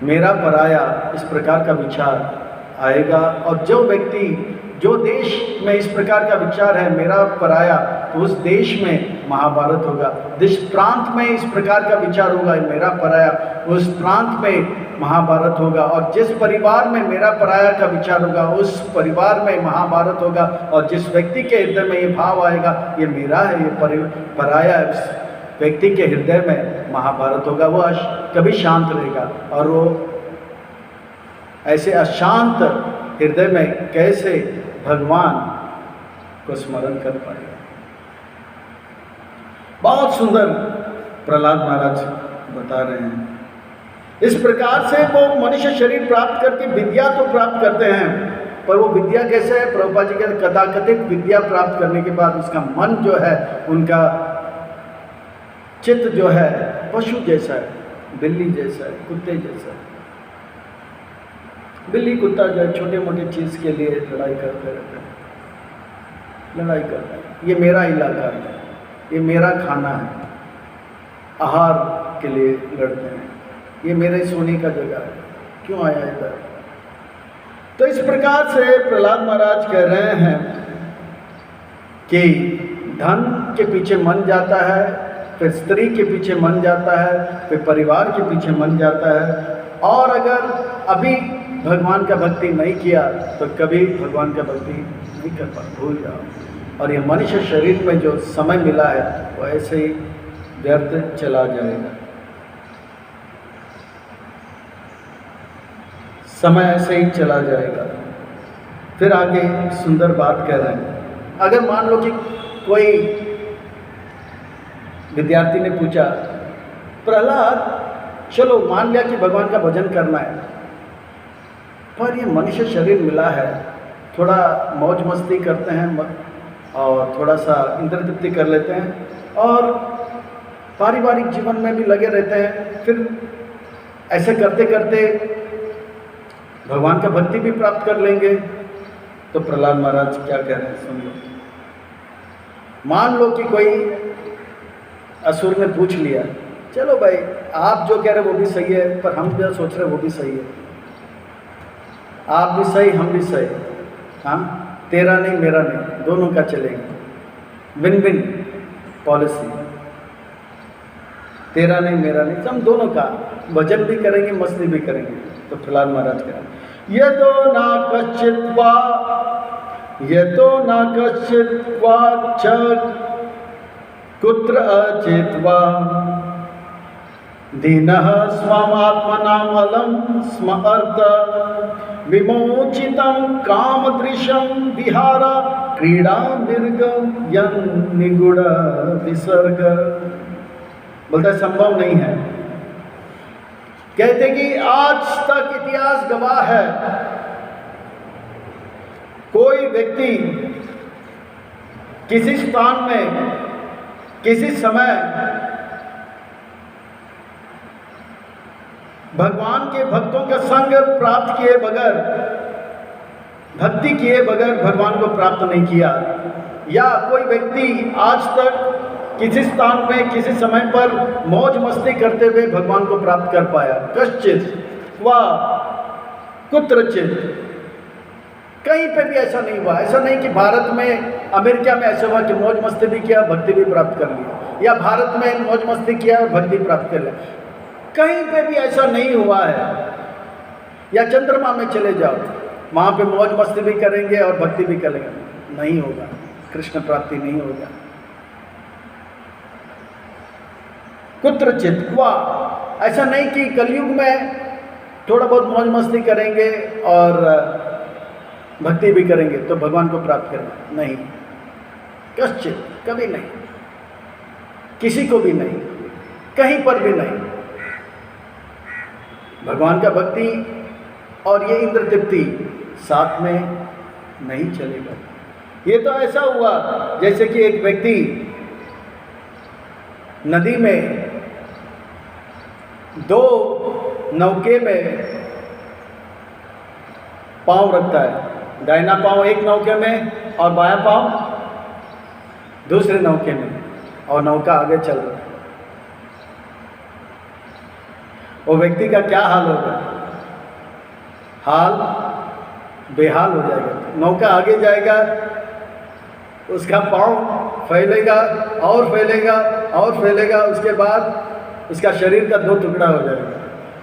मेरा पराया, इस प्रकार का विचार आएगा। और जो व्यक्ति, जो देश में इस प्रकार का विचार है मेरा पराया, तो उस देश में महाभारत होगा। जिस प्रांत में इस प्रकार का विचार होगा मेरा पराया, उस प्रांत में महाभारत होगा। और जिस परिवार में मेरा पराया का विचार होगा उस परिवार में महाभारत होगा। और जिस व्यक्ति के हृदय में ये भाव आएगा ये मेरा है, ये पराया है, उस व्यक्ति के हृदय में महाभारत होगा। वो कभी शांत रहेगा। और वो ऐसे अशांत हृदय में कैसे भगवान को स्मरण कर पाएगा। बहुत सुंदर प्रहलाद महाराज बता रहे हैं। इस प्रकार से वो मनुष्य शरीर प्राप्त करके विद्या तो प्राप्त करते हैं, पर वो विद्या कैसे है? प्रभुपाद जी कहते कथाकथित विद्या प्राप्त करने के बाद उसका मन जो है, उनका चित्त जो है पशु जैसा है, बिल्ली जैसा है, कुत्ते जैसा है। बिल्ली कुत्ता जो है छोटे मोटे चीज़ के लिए लड़ाई करते रहते हैं, लड़ाई करते हैं। ये मेरा इलाका है, ये मेरा खाना है, आहार के लिए लड़ते हैं, ये मेरे सोने का जगह है, क्यों आया इधर? तो इस प्रकार से प्रहलाद महाराज कह रहे हैं कि धन के पीछे मन जाता है, फिर स्त्री के पीछे मन जाता है, फिर परिवार के पीछे मन जाता है। और अगर अभी भगवान का भक्ति नहीं किया तो कभी भगवान का भक्ति नहीं कर पा, भूल जाओ। और ये मनुष्य शरीर में जो समय मिला है वो ऐसे ही व्यर्थ चला जाएगा। समय ऐसे ही चला जाएगा। फिर आगे सुंदर बात कह रहे हैं। अगर मान लो कि कोई विद्यार्थी ने पूछा, प्रहलाद चलो मान लिया कि भगवान का भजन करना है, पर ये मनुष्य शरीर मिला है, थोड़ा मौज मस्ती करते हैं और थोड़ा सा इंद्र तृप्ति कर लेते हैं और पारिवारिक जीवन में भी लगे रहते हैं, फिर ऐसे करते करते भगवान का भक्ति भी प्राप्त कर लेंगे। तो प्रहलाद महाराज क्या कह रहे हैं सुन लो। मान लो कि कोई असुर ने पूछ लिया, चलो भाई आप जो कह रहे हो वो भी सही है, पर हम जो सोच रहे हैं वो भी सही है, आप भी सही हम भी सही, हाँ तेरा नहीं मेरा नहीं, दोनों का चलेगा, विन विन पॉलिसी, तेरा नहीं मेरा नहीं, हम दोनों का भजन भी करेंगे मस्ती भी करेंगे। तो प्रहलाद महाराज कह रहे ये तो ना कश्चित वा, ये तो ना कश्चित वा च कुत्र अचित्वा दीनः स्वमात्मनाम् अलम् स्मर्त विमोचितं कामदृशं विहार क्रीडा निर्गमयन् निगूढ़ विसर्ग। बोलता संभव नहीं है। कहते कि आज तक इतिहास गवाह है, कोई व्यक्ति किसी स्थान में किसी समय भगवान के भक्तों का संग प्राप्त किए बगैर, भक्ति किए बगैर भगवान को प्राप्त नहीं किया। या कोई व्यक्ति आज तक किसी स्थान पे किसी समय पर मौज मस्ती करते हुए भगवान को प्राप्त कर पाया। कश्चित वा कुत्रचित, कहीं पे भी ऐसा नहीं हुआ। ऐसा नहीं कि भारत में अमेरिका में ऐसा हुआ कि मौज मस्ती भी किया भक्ति भी प्राप्त कर लिया, या भारत में मौज मस्ती किया और भक्ति प्राप्त कर लिया, कहीं पे भी ऐसा नहीं हुआ है। या चंद्रमा में चले जाओ, वहाँ पे मौज मस्ती भी करेंगे और भक्ति भी करेंगे, नहीं होगा, कृष्ण प्राप्ति नहीं होगा। कुत्रचित वा, ऐसा नहीं कि कलयुग में थोड़ा बहुत मौज मस्ती करेंगे और भक्ति भी करेंगे तो भगवान को प्राप्त करेंगे, नहीं, कश्चित, कभी नहीं, किसी को भी नहीं, कहीं पर भी नहीं। भगवान का भक्ति और ये इंद्र तृप्ति साथ में नहीं चलेगा। ये तो ऐसा हुआ जैसे कि एक व्यक्ति नदी में दो नौके में पांव रखता है, दाहिना पांव एक नौके में और बायां पांव दूसरे नौके में, और नौका आगे चल रहा है। वो व्यक्ति का क्या हाल होगा? हाल बेहाल हो जाएगा। नौका आगे जाएगा, उसका पाँव फैलेगा और फैलेगा और फैलेगा, उसके बाद उसका शरीर का 2 टुकड़ा हो जाएगा,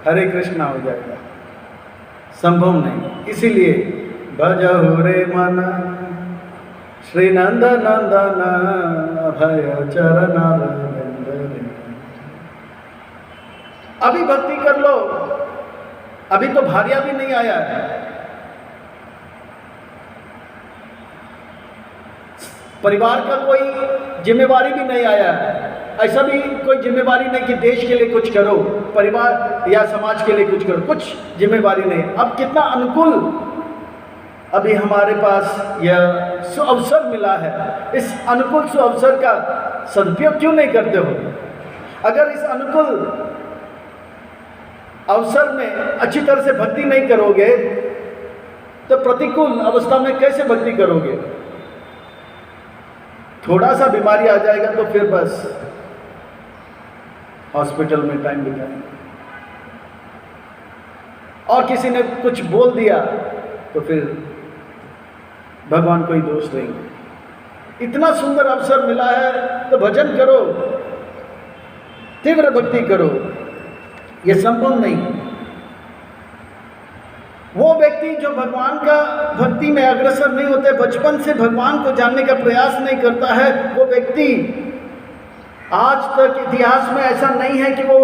हरे कृष्णा हो जाएगा। संभव नहीं। इसीलिए भजहु रे मन श्री नंद नंदन अभय चरण रविंद्र। अभी भक्ति कर लो, अभी तो भार्या भी नहीं आया है, परिवार का कोई जिम्मेवारी भी नहीं आया है, ऐसा भी कोई जिम्मेवारी नहीं कि देश के लिए कुछ करो, परिवार या समाज के लिए कुछ करो, कुछ जिम्मेवारी नहीं। अब कितना अनुकूल अभी हमारे पास यह सुअवसर मिला है, इस अनुकूल सुअवसर का सदुपयोग क्यों नहीं करते हो? अगर इस अनुकूल अवसर में अच्छी तरह से भक्ति नहीं करोगे तो प्रतिकूल अवस्था में कैसे भक्ति करोगे? थोड़ा सा बीमारी आ जाएगा तो फिर बस हॉस्पिटल में टाइम बिताएंगे, और किसी ने कुछ बोल दिया तो फिर भगवान कोई दोष देंगे। इतना सुंदर अवसर मिला है तो भजन करो, तीव्र भक्ति करो। ये संभव नहीं। वो व्यक्ति जो भगवान का भक्ति में अग्रसर नहीं होते, बचपन से भगवान को जानने का प्रयास नहीं करता है, वो व्यक्ति आज तक इतिहास में ऐसा नहीं है कि वो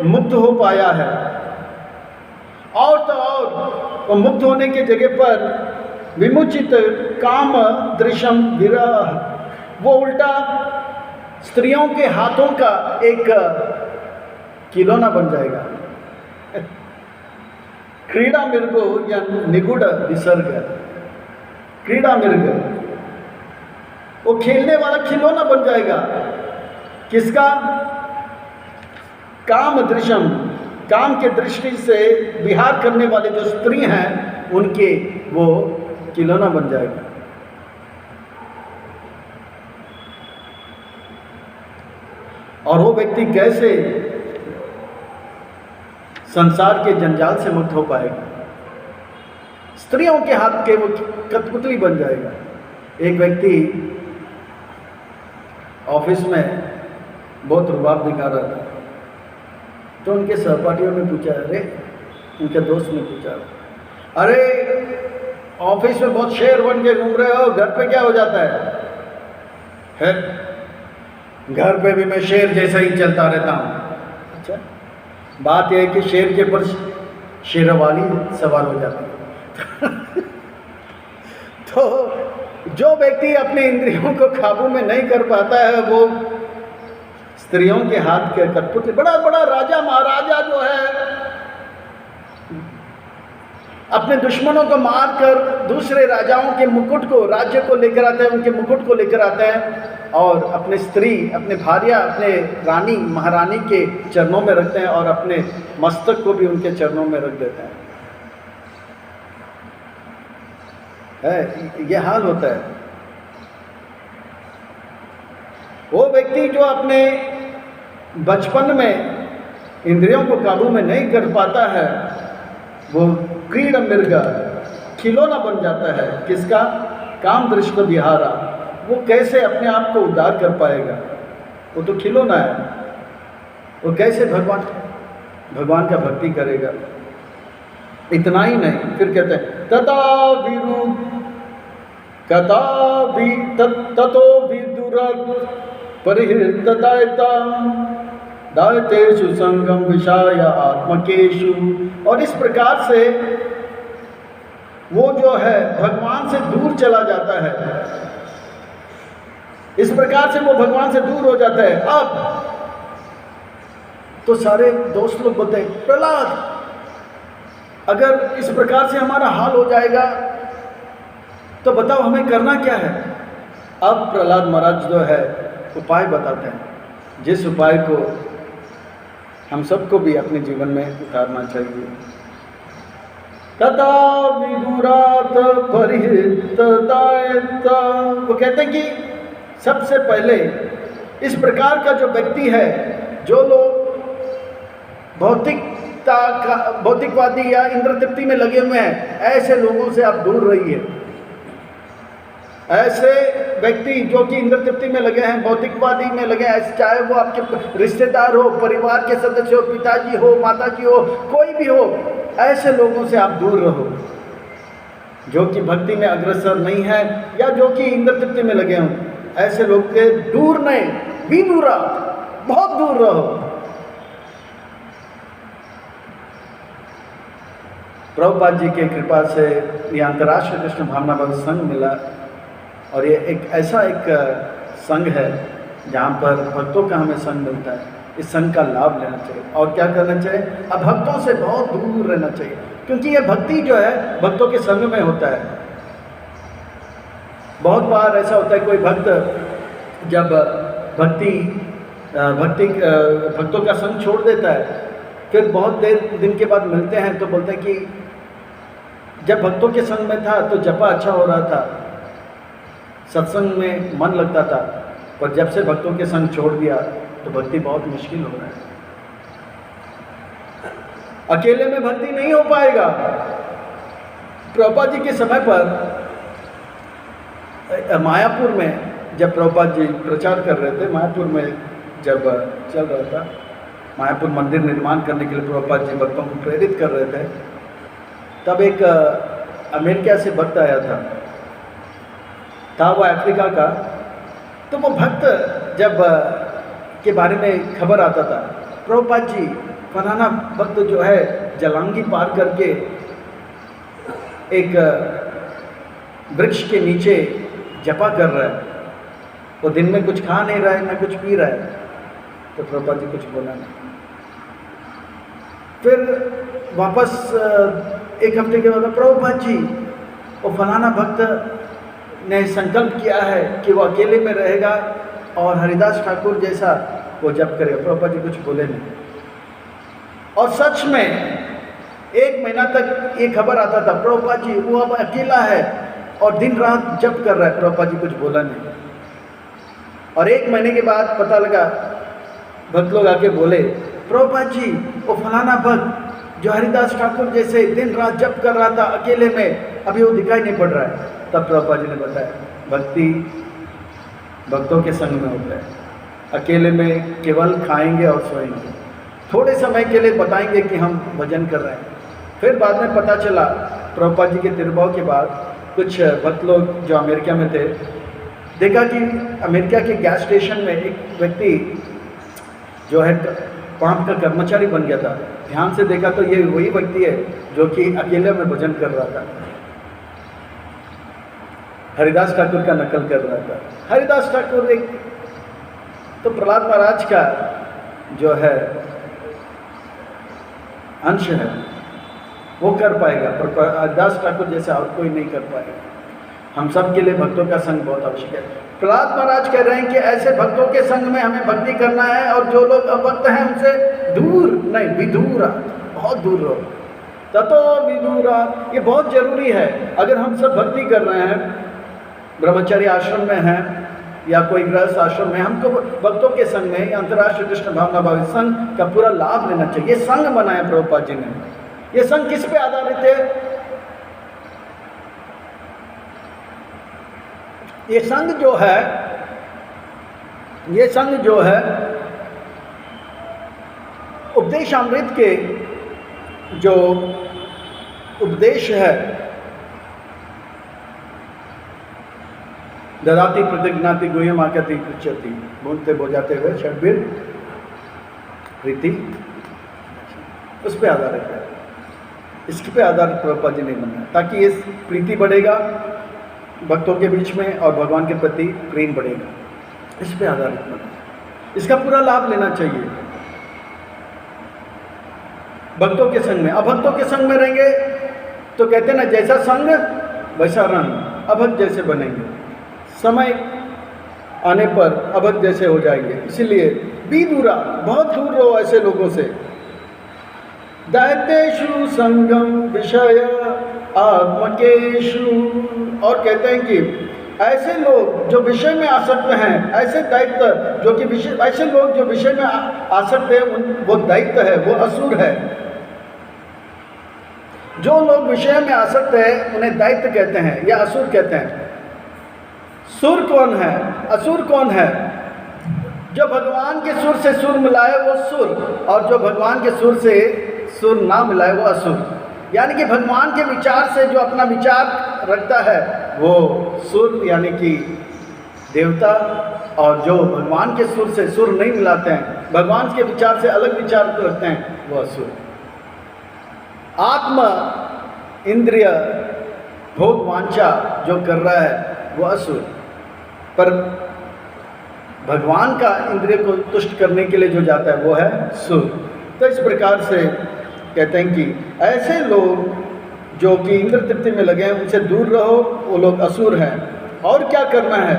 मुक्त हो पाया है। और तो और वो मुक्त होने के जगह पर विमुचित काम दृश्यम विरह, वो उल्टा स्त्रियों के हाथों का एक खिलौना बन जाएगा। क्रीड़ा मृगो या निगुड़ विसर्ग, क्रीड़ा मृग, वो खेलने वाला खिलौना बन जाएगा। किसका? काम दृश्यम, काम के दृष्टि से विहार करने वाले जो स्त्री हैं उनके वो खिलौना बन जाएगा। और वो व्यक्ति कैसे संसार के जंजाल से मुक्त हो पाएगा? स्त्रियों के हाथ के वो कठपुतली बन जाएगा। एक व्यक्ति ऑफिस में बहुत रुबाब दिखा रहा था, तो उनके सहपाठियों ने पूछा, अरे उनके दोस्त ने पूछा, अरे ऑफिस में बहुत शेर बन के घूम रहे हो, घर पे क्या हो जाता है? घर पे भी मैं शेर जैसा ही चलता रहता हूँ। अच्छा, बात यह है कि शेर के ऊपर शेरवाली सवार हो जाती है। तो जो व्यक्ति अपने इंद्रियों को काबू में नहीं कर पाता है, वो स्त्रियों के हाथ के कठपुतली, बड़ा बड़ा राजा महाराजा जो है अपने दुश्मनों को मारकर दूसरे राजाओं के मुकुट को, राज्य को लेकर आते हैं, उनके मुकुट को लेकर आते हैं और अपने स्त्री, अपने भार्या, अपने रानी महारानी के चरणों में रखते हैं और अपने मस्तक को भी उनके चरणों में रख देते हैं। ये हाल होता है। वो व्यक्ति जो अपने बचपन में इंद्रियों को काबू में नहीं कर पाता है, वो क्रीड़ा मृग, खिलौना बन जाता है। किसका? काम दृष्ट विहारा। वो कैसे अपने आप को उद्धार कर पाएगा? वो तो खिलौना है। वो कैसे भगवान का भक्ति करेगा? इतना ही नहीं, फिर कहते हैं तथा विरु कथा भी ततो विदुर परिहृतदायता दायतेषु संगम विषाय आत्मकेषु। और इस प्रकार से वो जो है भगवान से दूर चला जाता है। इस प्रकार से वो भगवान से दूर हो जाता है। अब तो सारे दोस्त लोग बोलते हैं, प्रहलाद अगर इस प्रकार से हमारा हाल हो जाएगा तो बताओ हमें करना क्या है? अब प्रहलाद महाराज जो है उपाय बताते हैं, जिस उपाय को हम सबको भी अपने जीवन में उतारना चाहिए। तथा विदुरात परिहितदायता, वो कहते हैं कि सबसे पहले इस प्रकार का जो व्यक्ति है, जो लोग भौतिक भौतिकवादी या इंद्र तृप्ति में लगे हुए हैं, ऐसे लोगों से आप दूर रहिए। ऐसे व्यक्ति जो कि इंद्र तृप्ति में लगे हैं, भौतिकवादी में लगे हैं, चाहे वो आपके रिश्तेदार हो, परिवार के सदस्य हो, पिताजी हो, माताजी हो, कोई भी हो, ऐसे लोगों से आप दूर रहो। जो कि भक्ति में अग्रसर नहीं है या जो कि इंद्र तृप्ति में लगे हों, ऐसे लोग के दूर नहीं, भी दूर, बहुत दूर रहो। प्रभुपाद जी की कृपा से ये अंतर्राष्ट्रीय कृष्ण भावना भक्ति संघ मिला, और ये एक ऐसा संघ है जहाँ पर भक्तों का हमें संग मिलता है। इस संघ का लाभ लेना चाहिए और क्या करना चाहिए, अब भक्तों से बहुत दूर रहना चाहिए, क्योंकि ये भक्ति जो है भक्तों के संग में होता है। बहुत बार ऐसा होता है, कोई भक्त जब भक्तों का संग छोड़ देता है, फिर बहुत दिन के बाद मिलते हैं तो बोलते हैं कि जब भक्तों के संग में था तो जपा अच्छा हो रहा था, सत्संग में मन लगता था, पर जब से भक्तों के संग छोड़ दिया तो भक्ति बहुत मुश्किल हो रहा है। अकेले में भक्ति नहीं हो पाएगा। प्रभुपाद जी के समय पर मायापुर में जब प्रभुपाद जी प्रचार कर रहे थे, मायापुर में जब चल रहा था, मायापुर मंदिर निर्माण करने के लिए प्रभुपाद जी भक्तों को प्रेरित कर रहे थे, तब एक अमेरिका से भक्त आया था वो अफ्रीका का। तो वो भक्त जब के बारे में खबर आता था, प्रभुपाद जी फलाना भक्त जो है जलांगी पार करके एक वृक्ष के नीचे जपा कर रहा है, वो दिन में कुछ खा नहीं रहा है, ना कुछ पी रहा है। तो प्रभुपाद जी कुछ बोला नहीं। फिर वापस एक हफ्ते के बाद प्रभुपाद जी वो फलाना भक्त ने संकल्प किया है कि वो अकेले में रहेगा और हरिदास ठाकुर जैसा वो जप करेगा। प्रभुपाद जी कुछ बोले नहीं, और सच में एक महीना तक ये खबर आता था, प्रभुपाद जी वो अब अकेला है और दिन रात जप कर रहा है। प्रभुपाद जी कुछ बोला नहीं, और एक महीने के बाद पता लगा, भक्त लोग आके बोले, प्रभुपाद जी वो फलाना भक्त जो हरिदास ठाकुर जैसे दिन रात जप कर रहा था अकेले में, अभी वो दिखाई नहीं पड़ रहा है। तब प्रभुपाद जी ने बताया, भक्ति भक्तों के संग में होता है। अकेले में केवल खाएंगे और सोएंगे, थोड़े समय के लिए बताएंगे कि हम भजन कर रहे हैं। फिर बाद में पता चला, प्रभुपाद जी के तिरुभाव के बाद कुछ भक्त लोग जो अमेरिका में थे, देखा कि अमेरिका के गैस स्टेशन में एक व्यक्ति जो है पंप का कर्मचारी बन गया था। ध्यान से देखा तो ये वही व्यक्ति है जो कि अकेले में भजन कर रहा था, हरिदास ठाकुर का नकल कर रहा था। हरिदास ठाकुर एक तो प्रहलाद महाराज का जो है अंश है, वो कर पाएगा, पर हरिदास ठाकुर जैसे और कोई नहीं कर पाएगा। हम सब के लिए भक्तों का संग बहुत आवश्यक है। प्रहलाद महाराज कह रहे हैं कि ऐसे भक्तों के संग में हमें भक्ति करना है, और जो लोग अभक्त हैं उनसे दूर नहीं, विदूरा, बहुत दूर रहो। ततो विदूरा, ये बहुत जरूरी है। अगर हम सब भक्ति कर रहे हैं, ब्रह्मचर्य आश्रम में हैं या कोई गृहस्थ आश्रम में, हमको भक्तों के संग में अंतर्राष्ट्रीय कृष्ण भावना भावी संघ का पूरा लाभ लेना चाहिए। ये संघ बनाया प्रभुपाद जी ने। ये संघ किस पे आधारित है? ये संघ जो है उपदेशामृत के जो उपदेश है, ददाति प्रतिज्ञाति गुह्यम आकृति पृच्छति, बोलते बोझाते हुए षड्वीर प्रीति, उस पे आधारित है। इसके पे आधारित प्रभुपाद जी ने बनाया, ताकि इस प्रीति बढ़ेगा भक्तों के बीच में और भगवान के प्रति प्रेम बढ़ेगा। इस पे आधारित बना, इसका पूरा लाभ लेना चाहिए भक्तों के संग में। अभक्तों के संग में रहेंगे तो कहते हैं ना, जैसा संग वैसा रंग, अभक्त जैसे बनेंगे, समय आने पर अभक्त जैसे हो जाएंगे। इसीलिए विदूरा, बहुत दूर रहो ऐसे लोगों से। दैत्येषु संगम विषय आत्मकेषु, और कहते हैं कि ऐसे लोग जो विषय में आसक्त हैं, ऐसे दैत्य जो कि विषय, ऐसे लोग जो विषय में आसक्त हैं, वो दैत्य है, वो असुर है। जो लोग विषय में आसक्त है उन्हें दैत्य कहते हैं या असुर कहते हैं। सुर कौन है, असुर कौन है? जो भगवान के सुर से सुर मिलाए वो सुर, और जो भगवान के सुर से सुर ना मिलाए वो असुर। यानी कि भगवान के विचार से जो अपना विचार रखता है वो सुर यानी कि देवता, और जो भगवान के सुर से सुर नहीं मिलाते हैं, भगवान के विचार से अलग विचार रखते हैं, वो असुर। आत्मा इंद्रिय भोग वांछा जो कर रहा है वो असुर, पर भगवान का इंद्रिय को तुष्ट करने के लिए जो जाता है वो है सुर। तो इस प्रकार से कहते हैं कि ऐसे लोग जो कि इंद्र तृप्ति में लगे हैं उनसे दूर रहो, वो लोग असुर हैं। और क्या करना है?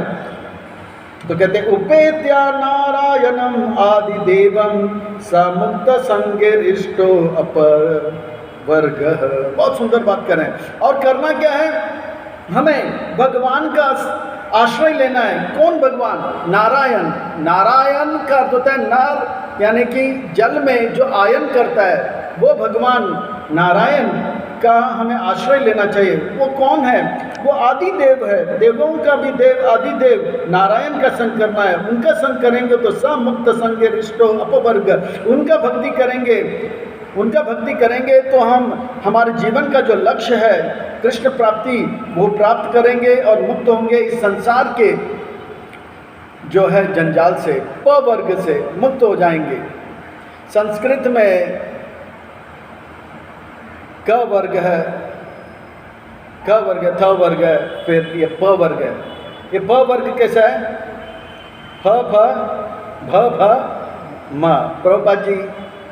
तो कहते हैं उपेत्या नारायणम आदि देवम समुक्त संगिरिष्टो अपर वर्ग। बहुत सुंदर बात कर रहे हैं। और करना क्या है? हमें भगवान का आश्रय लेना है। कौन भगवान? नारायण। नारायण का अर्थ होता है नार, यानी कि जल में जो आयन करता है वो भगवान नारायण का हमें आश्रय लेना चाहिए। वो कौन है? वो आदि देव है, देवों का भी देव, आदि देव नारायण का संग करना है। उनका संग करेंगे तो समुक्त संगे रिष्टो अपवर्ग। उनका भक्ति करेंगे, उनका भक्ति करेंगे तो हम हमारे जीवन का जो लक्ष्य है कृष्ण प्राप्ति वो प्राप्त करेंगे और मुक्त होंगे इस संसार के जो है जंजाल से, पवर्ग से मुक्त हो जाएंगे। संस्कृत में क वर्ग है, क वर्ग है, थ वर्ग है, फिर ये प वर्ग है। ये प वर्ग कैसा है? फ फ भ भ म। प्रभुपाद जी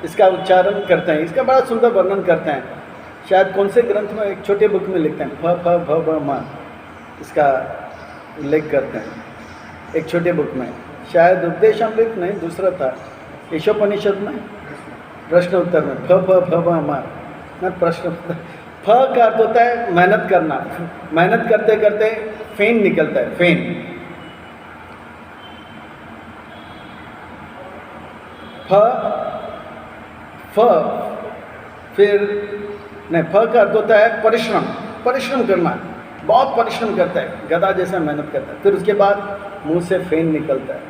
इसका उच्चारण करते हैं, इसका बड़ा सुंदर वर्णन करते हैं। शायद कौन से ग्रंथ में, एक छोटे बुक में लिखते हैं, फ फ भ भ म, इसका उल्लेख करते हैं एक छोटे बुक में। शायद उपदेशामृत नहीं, दूसरा था ईशोपनिषद में, प्रश्न उत्तर में फ फ भ भ म न प्रश्न। फ का अर्थ होता है मेहनत करना, मेहनत करते करते फेन निकलता है, फेन। फ फ फिर नहीं, फ का अर्थ होता है परिश्रम, परिश्रम करना, बहुत परिश्रम करता है, गधा जैसा मेहनत करता है। फिर उसके बाद मुंह से फेन निकलता है,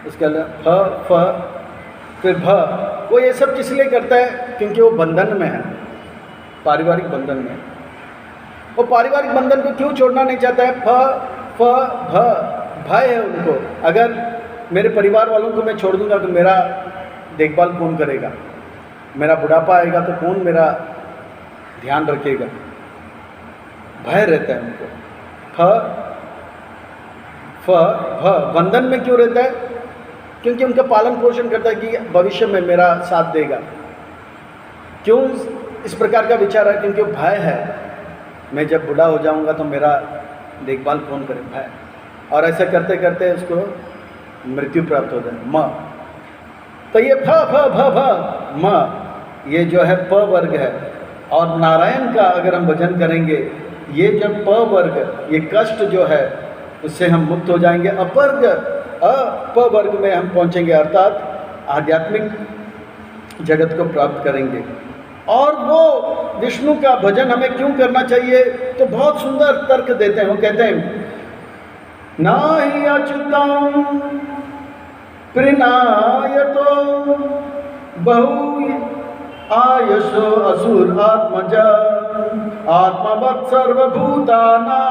उसके अलावा फ फ फिर भ। वो ये सब किस लिए करता है? क्योंकि वो बंधन में है, पारिवारिक बंधन में। वो पारिवारिक बंधन को क्यों छोड़ना नहीं चाहता है? फ फ भ, भय है उनको। अगर मेरे परिवार वालों को मैं छोड़ दूंगा तो मेरा देखभाल कौन करेगा? मेरा बुढ़ापा आएगा तो कौन मेरा ध्यान रखेगा? भय रहता है उनको। फ फ भ, बंधन में क्यों रहता है? क्योंकि उनका पालन पोषण करता है कि भविष्य में मेरा साथ देगा। क्यों इस प्रकार का विचार है? क्योंकि भय है, मैं जब बूढ़ा हो जाऊंगा तो मेरा देखभाल कौन करे, भय। और ऐसा करते करते उसको मृत्यु प्राप्त हो जाए, म। तो ये फ फ भ भ म, ये जो है प वर्ग है। और नारायण का अगर हम भजन करेंगे, ये जब प वर्ग, ये कष्ट जो है उससे हम मुक्त हो जाएंगे, अपर्ग प वर्ग में हम पहुंचेंगे, अर्थात आध्यात्मिक जगत को प्राप्त करेंगे। और वो विष्णु का भजन हमें क्यों करना चाहिए? तो बहुत सुंदर तर्क देते हैं। वो कहते हैं नाहि अच्युतम प्रीणायतो बहु आयशो असुर आत्मजा आत्मवत् सर्वभूतानां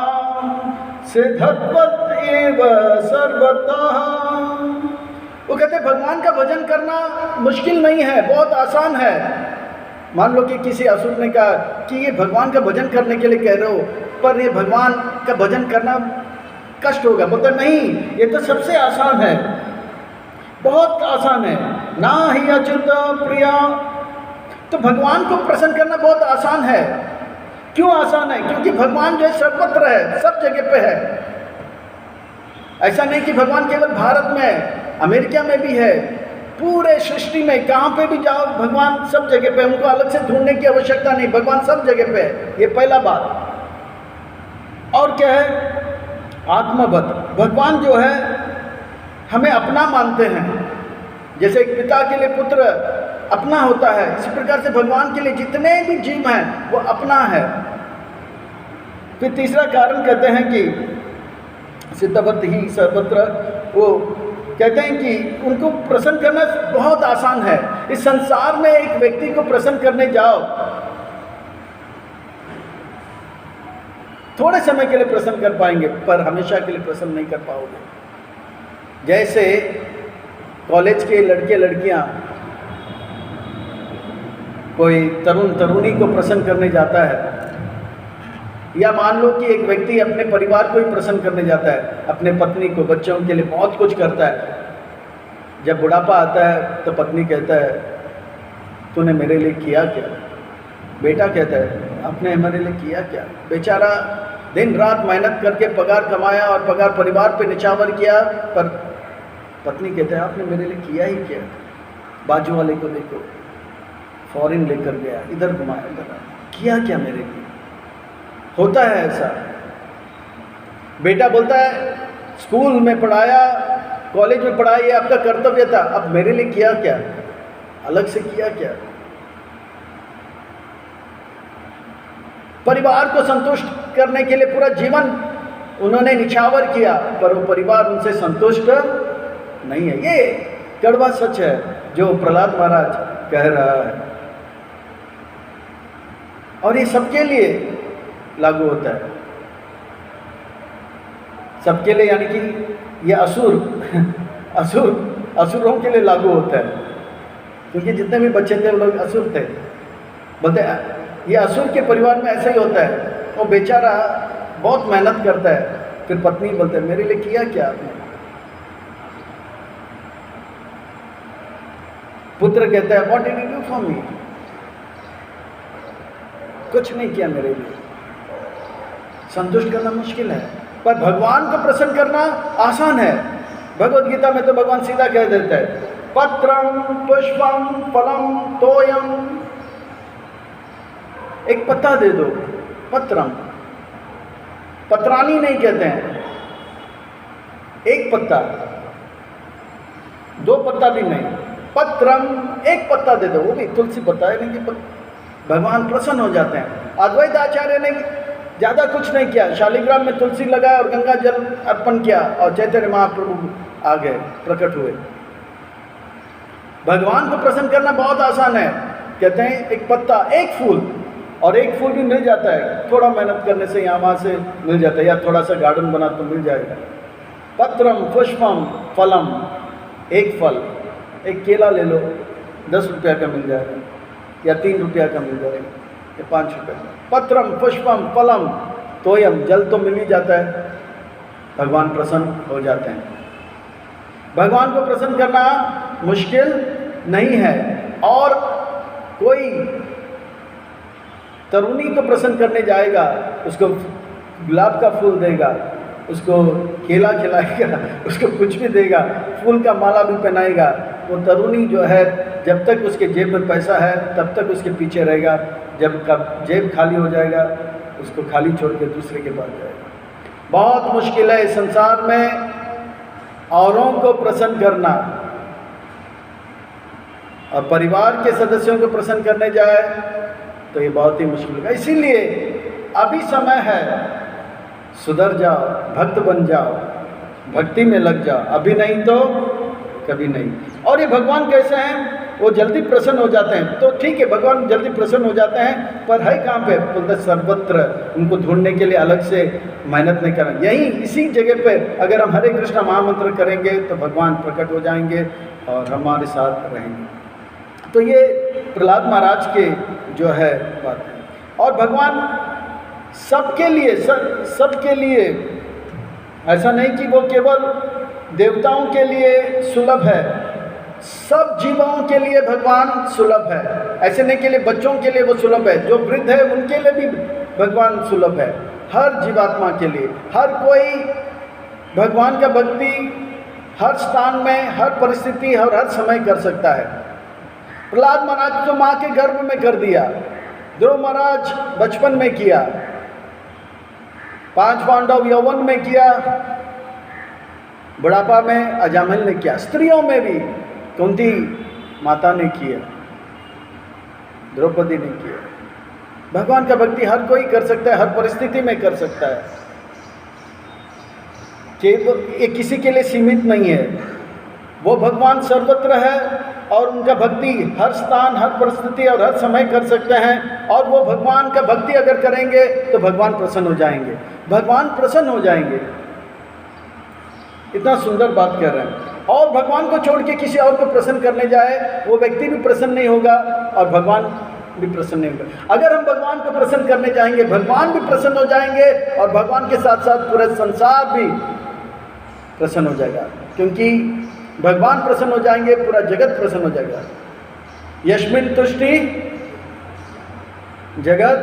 सिद्धत्वत् एव सर्वतः। वो कहते हैं भगवान का भजन करना मुश्किल नहीं है, बहुत आसान है। मान लो कि किसी असुर ने कहा कि ये भगवान का भजन करने के लिए कह रहे हो, पर ये भगवान का भजन करना कष्ट होगा। बोलते नहीं, ये तो सबसे आसान है, बहुत आसान है। ना ही अच्युत प्रिया, तो भगवान को प्रसन्न करना बहुत आसान है। क्यों आसान है? क्योंकि भगवान जो है सर्वत्र है, सब जगह पे है। ऐसा नहीं कि भगवान केवल भारत में, अमेरिका में भी है, पूरे सृष्टि में कहाँ पे भी जाओ भगवान सब जगह पे। उनको अलग से ढूंढने की आवश्यकता नहीं, भगवान सब जगह पे है। ये पहला बात। और क्या है? आत्मवत, भगवान जो है हमें अपना मानते हैं। जैसे एक पिता के लिए पुत्र अपना होता है। इसी प्रकार से भगवान के लिए जितने भी जीव हैं वो अपना है। फिर तीसरा कारण कहते हैं कि सिद्धवत ही सर्वत्र, वो कहते हैं कि उनको प्रसन्न करना बहुत आसान है। इस संसार में एक व्यक्ति को प्रसन्न करने जाओ, थोड़े समय के लिए प्रसन्न कर पाएंगे पर हमेशा के लिए प्रसन्न नहीं कर पाओगे। जैसे कॉलेज के लड़के लड़कियां कोई तरुण तरुणी को प्रसन्न करने जाता है, या मान लो कि एक व्यक्ति अपने परिवार को ही प्रसन्न करने जाता है, अपने पत्नी को, बच्चों के लिए बहुत कुछ करता है। जब बुढ़ापा आता है तो पत्नी कहता है तूने मेरे लिए किया क्या? बेटा कहता है आपने हमारे लिए किया क्या? बेचारा दिन रात मेहनत करके पगार कमाया और पगार परिवार पे निछावर किया, पर पत्नी कहता है आपने मेरे लिए किया ही क्या? बाजू वाले को देखो, फॉरेन लेकर गया, इधर घुमाया, इधर किया क्या मेरे लिए? होता है ऐसा। बेटा बोलता है स्कूल में पढ़ाया, कॉलेज में पढ़ाया, ये आपका कर्तव्य था, अब मेरे लिए किया क्या? अलग से किया क्या? परिवार को संतुष्ट करने के लिए पूरा जीवन उन्होंने निछावर किया, पर वो परिवार उनसे संतुष्ट नहीं है। ये कड़वा सच है जो प्रहलाद महाराज कह रहा है, और ये सबके लिए लागू होता है। सबके लिए यानी कि ये असुरों के लिए लागू होता है, क्योंकि जितने भी बच्चे थे वो लोग असुर थे। बोलते ये असुर के परिवार में ऐसा ही होता है। वो बेचारा बहुत मेहनत करता है, फिर पत्नी बोलते हैं मेरे लिए किया क्या आपने? पुत्र कहता है what did you do for me? कुछ नहीं किया मेरे लिए। संतुष्ट करना मुश्किल है, पर भगवान को प्रसन्न करना आसान है। भगवद गीता में तो भगवान सीधा कह देता है पत्रम पुष्पम फलम तोयम, एक पत्ता दे दो, पत्रम, पत्रानी नहीं कहते हैं, एक पत्ता, दो पत्ता भी नहीं, पत्रम, एक पत्ता दे दो, वो भी तुलसी पत्ता है। नहीं कि भगवान प्रसन्न हो जाते हैं। अद्वैत आचार्य ने ज़्यादा कुछ नहीं किया, शालिग्राम में तुलसी लगाया और गंगा जल अर्पण किया और चैतन्य महाप्रभु आ गए, प्रकट हुए। भगवान को प्रसन्न करना बहुत आसान है। कहते हैं एक पत्ता, एक फूल, और एक फूल भी मिल जाता है, थोड़ा मेहनत करने से यहाँ वहाँ से मिल जाता है, या थोड़ा सा गार्डन बना तो मिल जाएगा। पत्रम पुष्पम फलम, एक फल, एक केला ले लो, 10 रुपया का मिल जाएगा, या 3 रुपया का मिल जाएगा, या 5 रुपये का। पत्रम पुष्पम फलम तोयम, जल तो मिल ही जाता है, भगवान प्रसन्न हो जाते हैं। भगवान को प्रसन्न करना मुश्किल नहीं है। और कोई तरुणी को प्रसन्न करने जाएगा, उसको गुलाब का फूल देगा, उसको केला खिलाएगा, उसको कुछ भी देगा, फूल का माला भी पहनाएगा, वो तरुणी जो है जब तक उसके जेब में पैसा है तब तक उसके पीछे रहेगा। जब कब जेब खाली हो जाएगा उसको खाली छोड़ के दूसरे के पास जाएगा। बहुत मुश्किल है इस संसार में औरों को प्रसन्न करना, और परिवार के सदस्यों को प्रसन्न करने जाए तो ये बहुत ही मुश्किल है। इसीलिए अभी समय है, सुधर जाओ, भक्त बन जाओ, भक्ति में लग जाओ, अभी नहीं तो कभी नहीं। और ये भगवान कैसे हैं? वो जल्दी प्रसन्न हो जाते हैं, तो ठीक है भगवान जल्दी प्रसन्न हो जाते हैं, पर है कहाँ पे? बोलते सर्वत्र, उनको ढूंढने के लिए अलग से मेहनत नहीं करना। यही इसी जगह पे अगर हम हरे कृष्णा महामंत्र करेंगे तो भगवान प्रकट हो जाएंगे और हमारे साथ रहेंगे। तो ये प्रहलाद महाराज के जो है बात है। और भगवान सबके लिए, सबके लिए, ऐसा नहीं कि वो केवल देवताओं के लिए सुलभ है, सब जीवों के लिए भगवान सुलभ है। ऐसे नहीं के लिए बच्चों के लिए वो सुलभ है, जो वृद्ध है उनके लिए भी भगवान सुलभ है। हर जीवात्मा के लिए, हर कोई भगवान का भक्ति हर स्थान में, हर परिस्थिति और हर समय कर सकता है। प्रहलाद महाराज तो माँ के गर्भ में कर दिया, ध्रुव महाराज बचपन में किया, 5 पांडव यौवन में किया, बुढ़ापा में अजामिल ने किया, स्त्रियों में भी कुंती माता ने किया। द्रौपदी ने किया। भगवान का भक्ति हर कोई कर सकता है, हर परिस्थिति में कर सकता है, ये किसी के लिए सीमित नहीं है। वो भगवान सर्वत्र है और उनका भक्ति हर स्थान, हर परिस्थिति और हर समय कर सकते हैं। और वो भगवान का भक्ति अगर करेंगे तो भगवान प्रसन्न हो जाएंगे, भगवान प्रसन्न हो जाएंगे। इतना सुंदर बात कर रहे हैं। और भगवान को छोड़ के किसी और को प्रसन्न करने जाए, वो व्यक्ति भी प्रसन्न नहीं होगा और भगवान भी प्रसन्न नहीं होगा। अगर हम भगवान को प्रसन्न करने जाएंगे, भगवान भी प्रसन्न हो जाएंगे और भगवान के साथ साथ पूरा संसार भी प्रसन्न हो जाएगा। क्योंकि भगवान प्रसन्न हो जाएंगे, पूरा जगत प्रसन्न हो जाएगा। यस्मिन् तुष्टि जगत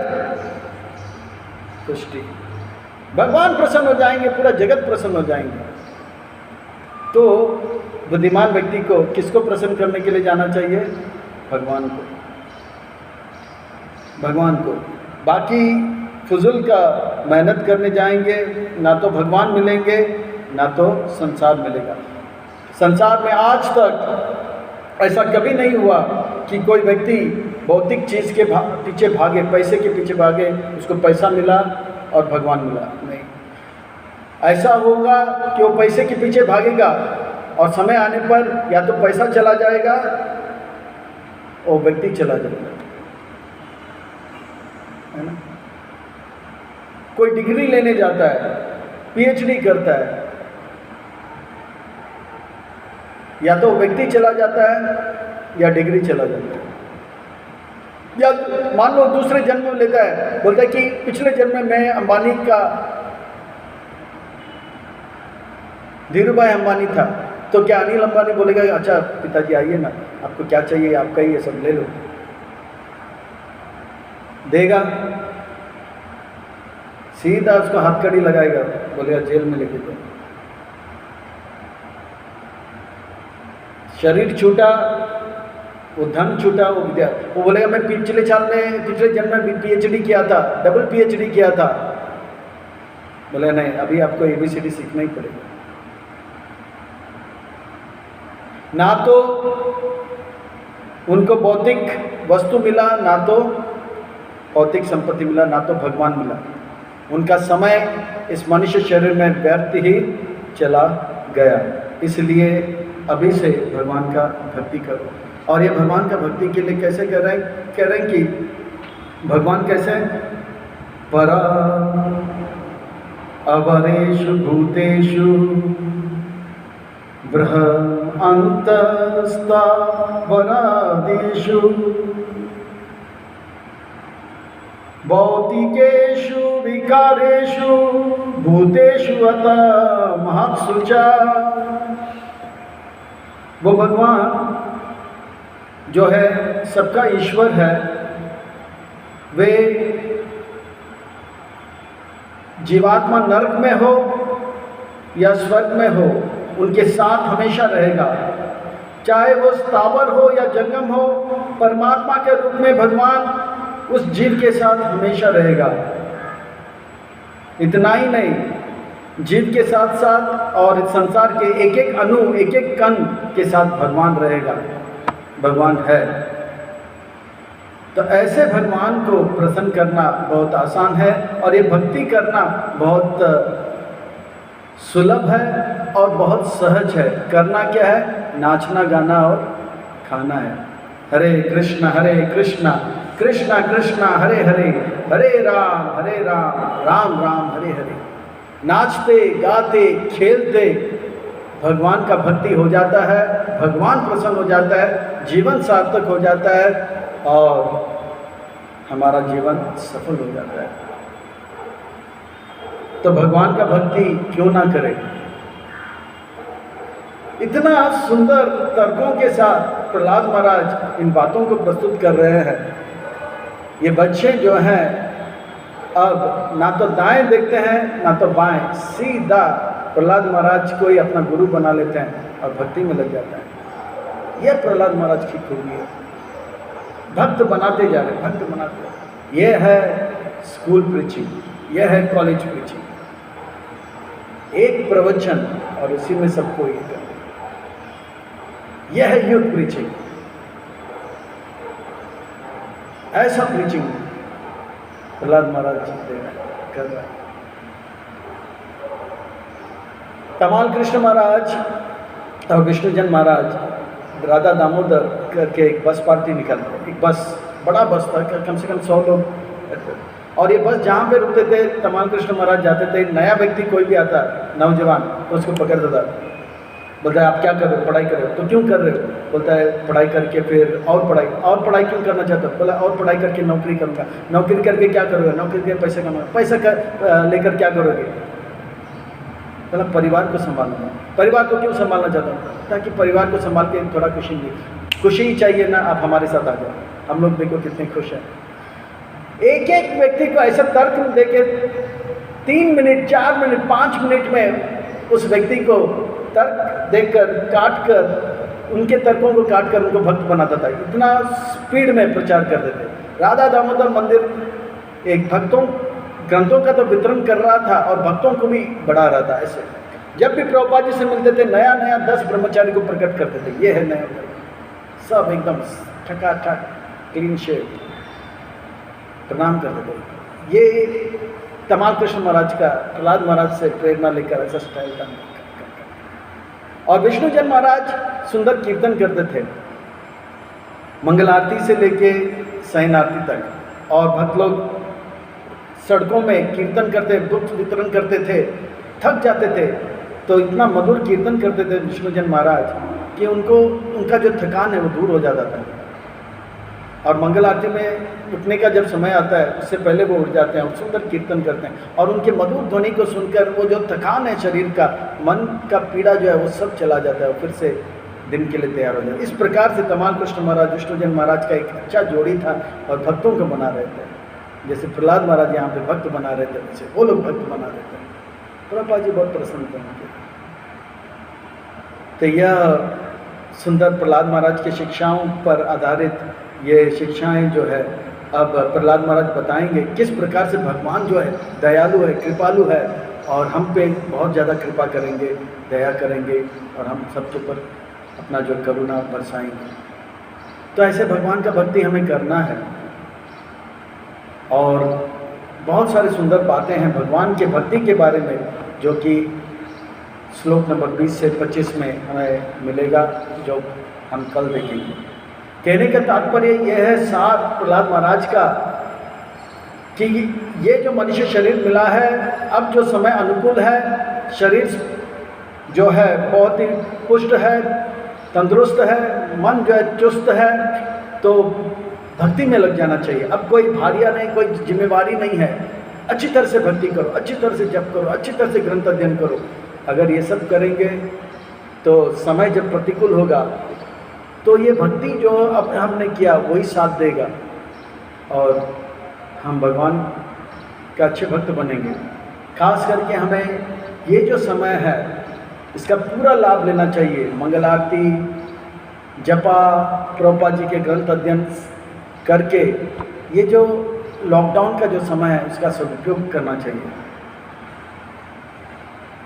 तुष्टि। भगवान प्रसन्न हो जाएंगे, पूरा जगत प्रसन्न हो जाएंगे। तो बुद्धिमान व्यक्ति को किसको प्रसन्न करने के लिए जाना चाहिए? भगवान को, भगवान को। बाकी फजूल का मेहनत करने जाएंगे, ना तो भगवान मिलेंगे ना तो संसार मिलेगा। संसार में आज तक ऐसा कभी नहीं हुआ कि कोई व्यक्ति भौतिक चीज़ के पीछे भागे, पैसे के पीछे भागे, उसको पैसा मिला और भगवान मिला। नहीं, ऐसा होगा कि वो पैसे के पीछे भागेगा और समय आने पर या तो पैसा चला जाएगा और व्यक्ति चला जाएगा, है ना। कोई डिग्री लेने जाता है, पीएचडी करता है, या तो व्यक्ति चला जाता है या डिग्री चला जाता है। या मान लो दूसरे जन्म लेता है, बोलता है कि पिछले जन्म में मैं अंबानी का, धीरूभाई अंबानी था, तो क्या अनिल अंबानी बोलेगा अच्छा पिताजी आइए ना, आपको क्या चाहिए, आपका ही ये सब ले लो, देगा? सीधा उसको हथकड़ी लगाएगा, बोलेगा जेल में लेके जाओ। शरीर छूटा, वो धन छूटा, वो विद्या। वो बोलेगा मैं पिछले जन्म में पीएचडी किया था, डबल पीएचडी किया था। बोले नहीं, अभी आपको एबीसीडी सीखना ही पड़ेगा। ना तो उनको भौतिक वस्तु मिला, ना तो भौतिक संपत्ति मिला, ना तो भगवान मिला। उनका समय इस मनुष्य शरीर में व्यर्थ ही चला गया। इसलिए अभी से भगवान का भक्ति करो। और ये भगवान का भक्ति के लिए कैसे कर रहे हैं? कह रहे हैं कि भगवान कैसे? परा अवरेषु भूतेषु बृहन्तस्ता वरादिषु भौतिकेषु विकारेषु भूतेषु अत महत्सु च। वो भगवान जो है सबका ईश्वर है, वे जीवात्मा नरक में हो या स्वर्ग में हो, उनके साथ हमेशा रहेगा। चाहे वो स्थावर हो या जंगम हो, परमात्मा के रूप में भगवान उस जीव के साथ हमेशा रहेगा। इतना ही नहीं, जीव के साथ साथ और संसार के एक एक अणु, एक एक कण के साथ भगवान रहेगा। भगवान है। तो ऐसे भगवान को प्रसन्न करना बहुत आसान है और ये भक्ति करना बहुत सुलभ है और बहुत सहज है। करना क्या है? नाचना, गाना और खाना है। हरे कृष्णा कृष्णा कृष्णा हरे हरे, हरे राम राम राम हरे हरे। नाचते गाते खेलते भगवान का भक्ति हो जाता है, भगवान प्रसन्न हो जाता है, जीवन सार्थक हो जाता है और हमारा जीवन सफल हो जाता है। तो भगवान का भक्ति क्यों ना करें? इतना सुंदर तर्कों के साथ प्रहलाद महाराज इन बातों को प्रस्तुत कर रहे हैं। ये बच्चे जो हैं अब ना तो दाएं देखते हैं ना तो बाएं, सीधा प्रहलाद महाराज को ही अपना गुरु बना लेते हैं और भक्ति में लग जाता है। यह प्रहलाद महाराज की खूबी है। भक्त बनाते जा रहे, भक्त बनाते जा रहे। यह है स्कूल प्रीचिंग, यह है कॉलेज प्रीचिंग। एक प्रवचन और उसी में सबको ये करना। यह है यूथ प्रीचिंग। ऐसा प्रीचिंग प्रहलाद महाराज जी कर रहे हैं। तमाल कृष्ण महाराज और विष्णुजन महाराज राधा दामोदर करके एक बस पार्टी निकलते, एक बस बड़ा बस था, कम से कम 100 लोग। और ये बस जहाँ पे रुकते थे तमाल कृष्ण महाराज जाते थे, नया व्यक्ति कोई भी आता नौजवान तो उसको पकड़ देता, बोलता है आप क्या कर रहे हो, पढ़ाई कर रहे हो, तो क्यों कर रहे हो, बोलता है पढ़ाई करके फिर और पढ़ाई क्यों करना चाहते हो, बोला और पढ़ाई करके नौकरी करूँगा, नौकरी करके क्या करोगे, नौकरी करके पैसा कमाओगे, पैसा लेकर क्या करोगे, बोला परिवार को संभालना। परिवार को क्यों संभालना चाहता हूँ, ताकि परिवार को संभाल के थोड़ा खुशी ही चाहिए ना, आप हमारे साथ आ जाओ, हम लोग देखो कितने खुश हैं। एक एक व्यक्ति को ऐसा तर्क दे के 3 मिनट 4 मिनट 5 मिनट में उस व्यक्ति को तर्क देकर काट कर, उनके तर्कों को काट कर उनको भक्त बनाता था। इतना स्पीड में प्रचार करते थे। राधा दामोदर मंदिर एक भक्तों ग्रंथों का तो वितरण कर रहा था और भक्तों को भी बढ़ा रहा था। ऐसे जब भी प्रभुपाद जी से मिलते थे नया नया 10 ब्रह्मचारी को प्रकट करते थे, ये है नया, सब एकदम ठकाठक क्लीन शेप प्रणाम करते थे। ये तमाल कृष्ण महाराज का प्रहलाद महाराज से प्रेरणा लेकर ऐसा स्टाइल था। और विष्णुजन महाराज सुंदर कीर्तन करते थे, मंगल आरती से लेके शयन आरती तक, और भक्त लोग सड़कों में कीर्तन करते, दुख वितरण करते थे, थक जाते थे तो इतना मधुर कीर्तन करते थे विष्णुजन महाराज कि उनका जो थकान है वो दूर हो जाता था। और मंगल आरती में उठने का जब समय आता है उससे पहले वो उठ जाते हैं और सुंदर कीर्तन करते हैं, और उनके मधुर ध्वनि को सुनकर वो जो थकान है शरीर का, मन का पीड़ा जो है वो सब चला जाता है, फिर से दिन के लिए तैयार हो जाता है। इस प्रकार से तमाल कृष्ण महाराज विष्णुजन महाराज का एक अच्छा जोड़ी था और भक्तों को बना रहे थे। जैसे प्रहलाद महाराज यहाँ पे भक्त बना रहे थे, वैसे वो लोग भक्त बना रहे थे। प्रभुपाद जी बहुत प्रसन्न थे उनके। तो यह सुंदर प्रहलाद महाराज की शिक्षाओं पर आधारित ये शिक्षाएं जो है अब प्रहलाद महाराज बताएंगे किस प्रकार से भगवान जो है दयालु है, कृपालु है, और हम पे बहुत ज़्यादा कृपा करेंगे, दया करेंगे और हम सबके ऊपर अपना जो करुणा बरसाएंगे। तो ऐसे भगवान का भक्ति हमें करना है। और बहुत सारी सुंदर बातें हैं भगवान के भक्ति के बारे में जो कि श्लोक नंबर 20 से 25 में हमें मिलेगा, जो हम कल देखेंगे। कहने का तात्पर्य यह है सार प्रहलाद महाराज का कि ये जो मनुष्य शरीर मिला है, अब जो समय अनुकूल है, शरीर जो है बहुत ही पुष्ट है, तंदुरुस्त है, मन जो है चुस्त है, तो भक्ति में लग जाना चाहिए। अब कोई भारिया नहीं, कोई जिम्मेवारी नहीं है। अच्छी तरह से भक्ति करो, अच्छी तरह से जप करो, अच्छी तरह से ग्रंथ अध्ययन करो। अगर ये सब करेंगे तो समय जब प्रतिकूल होगा तो ये भक्ति जो अब हमने किया वही साथ देगा और हम भगवान का अच्छे भक्त बनेंगे। खास करके हमें ये जो समय है इसका पूरा लाभ लेना चाहिए। मंगल आरती, जपा, प्रभुपाद जी के ग्रंथ अध्ययन करके ये जो लॉकडाउन का जो समय है उसका सदुपयोग करना चाहिए।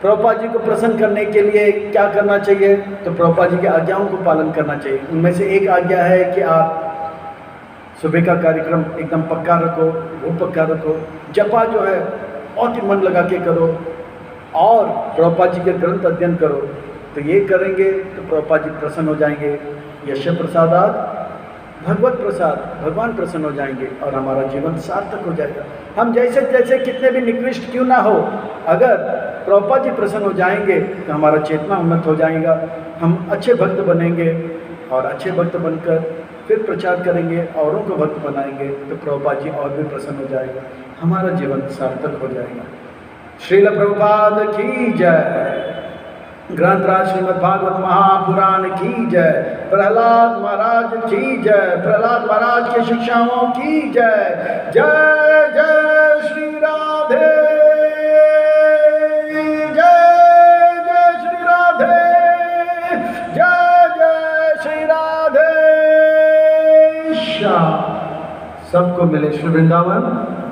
प्रभुपाद जी को प्रसन्न करने के लिए क्या करना चाहिए, तो प्रभुपाद जी की आज्ञाओं को पालन करना चाहिए। उनमें से एक आज्ञा है कि आप सुबह का कार्यक्रम एकदम पक्का रखो, वो पक्का रखो। जपा जो है बहुत ही मन लगा के करो और प्रभुपाद जी के ग्रंथ अध्ययन करो। तो ये करेंगे तो प्रभुपाद जी प्रसन्न हो जाएंगे। यश प्रसादात भगवत प्रसाद, भगवान प्रसन्न हो जाएंगे और हमारा जीवन सार्थक हो जाएगा। हम जैसे जैसे कितने भी निकृष्ट क्यों ना हो, अगर प्रभुपाद जी प्रसन्न हो जाएंगे तो हमारा चेतना उन्नत हो जाएगा। हम अच्छे भक्त बनेंगे और अच्छे भक्त बनकर फिर प्रचार करेंगे, औरों को भक्त बनाएंगे तो प्रभुपाद जी और भी प्रसन्न हो जाएगा, हमारा जीवन सार्थक हो जाएगा। श्रील प्रभुपाद की जय। ग्रंथराज श्रीमद् भागवत महापुराण की जय। प्रहलाद महाराज की जय। प्रहलाद महाराज की शिक्षाओं की जय। जय जय श्री राधे, जय जय श्री राधे, जय जय श्री राधे। सबको मिले श्री वृंदावन।